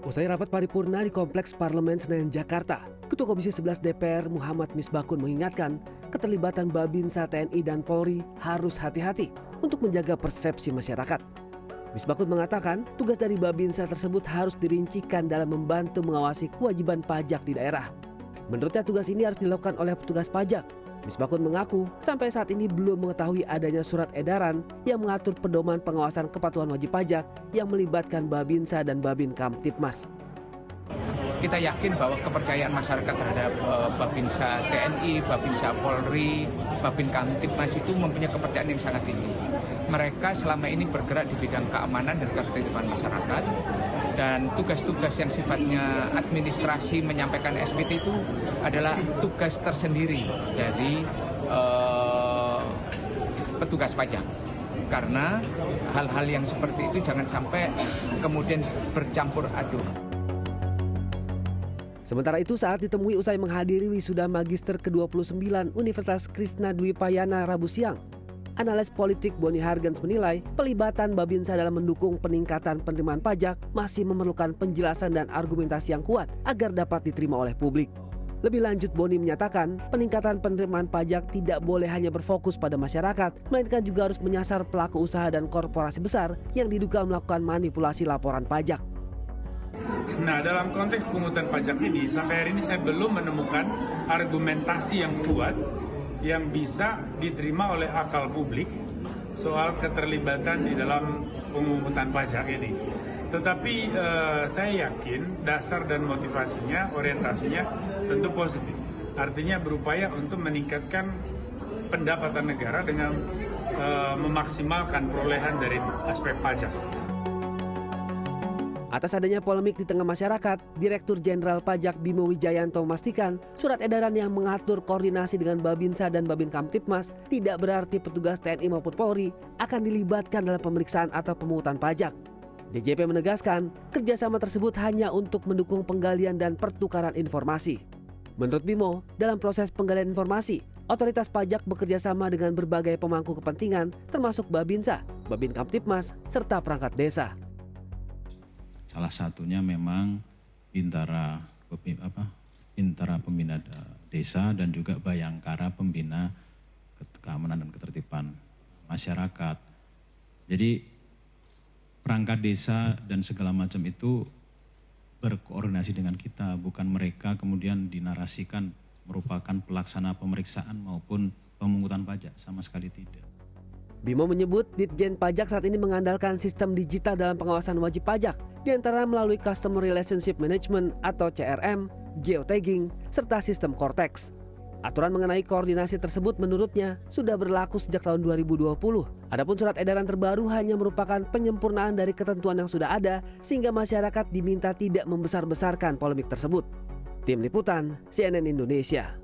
Usai rapat paripurna di Kompleks Parlemen Senayan, Jakarta, Ketua Komisi 11 DPR Muhammad Misbakun mengingatkan keterlibatan Babinsa TNI dan Polri harus hati-hati untuk menjaga persepsi masyarakat. Misbakun mengatakan tugas dari Babinsa tersebut harus dirincikan dalam membantu mengawasi kewajiban pajak di daerah. Menurutnya tugas ini harus dilakukan oleh petugas pajak. Misbakun mengaku sampai saat ini belum mengetahui adanya surat edaran yang mengatur pedoman pengawasan kepatuhan wajib pajak yang melibatkan Babinsa dan Babin Kamtibmas. Kita yakin bahwa kepercayaan masyarakat terhadap Babinsa TNI, Babinsa Polri, Babin Kamtibmas itu mempunyai kepercayaan yang sangat tinggi. Mereka selama ini bergerak di bidang keamanan dan ketertiban masyarakat, dan tugas-tugas yang sifatnya administrasi menyampaikan SPT itu adalah tugas tersendiri dari petugas pajak. Karena hal-hal yang seperti itu jangan sampai kemudian bercampur aduk. Sementara itu saat ditemui usai menghadiri wisuda magister ke-29 Universitas Krishna Dwipayana Rabu siang, analis politik Boni Hargens menilai pelibatan Babinsa dalam mendukung peningkatan penerimaan pajak masih memerlukan penjelasan dan argumentasi yang kuat agar dapat diterima oleh publik. Lebih lanjut, Boni menyatakan peningkatan penerimaan pajak tidak boleh hanya berfokus pada masyarakat, melainkan juga harus menyasar pelaku usaha dan korporasi besar yang diduga melakukan manipulasi laporan pajak. Nah, dalam konteks pungutan pajak ini, sampai hari ini saya belum menemukan argumentasi yang kuat yang bisa diterima oleh akal publik soal keterlibatan di dalam pungutan pajak ini. Tetapi saya yakin dasar dan motivasinya, orientasinya tentu positif. Artinya berupaya untuk meningkatkan pendapatan negara dengan memaksimalkan perolehan dari aspek pajak. Atas adanya polemik di tengah masyarakat, Direktur Jenderal Pajak Bimo Wijayanto memastikan surat edaran yang mengatur koordinasi dengan Babinsa dan Babin Kamtibmas tidak berarti petugas TNI maupun Polri akan dilibatkan dalam pemeriksaan atau pemungutan pajak. DJP menegaskan kerjasama tersebut hanya untuk mendukung penggalian dan pertukaran informasi. Menurut Bimo, dalam proses penggalian informasi, otoritas pajak bekerja sama dengan berbagai pemangku kepentingan termasuk Babinsa, Babin Kamtibmas, serta perangkat desa. Salah satunya memang Bintara Pembina Desa dan juga Bayangkara Pembina Keamanan dan Ketertiban Masyarakat. Jadi perangkat desa dan segala macam itu berkoordinasi dengan kita, bukan mereka kemudian dinarasikan merupakan pelaksana pemeriksaan maupun pemungutan pajak, sama sekali tidak. Bimo menyebut Ditjen Pajak saat ini mengandalkan sistem digital dalam pengawasan wajib pajak, diantara melalui Customer Relationship Management atau CRM, geotagging, serta sistem Cortex. Aturan mengenai koordinasi tersebut menurutnya sudah berlaku sejak tahun 2020. Adapun surat edaran terbaru hanya merupakan penyempurnaan dari ketentuan yang sudah ada, sehingga masyarakat diminta tidak membesar-besarkan polemik tersebut. Tim Liputan, CNN Indonesia.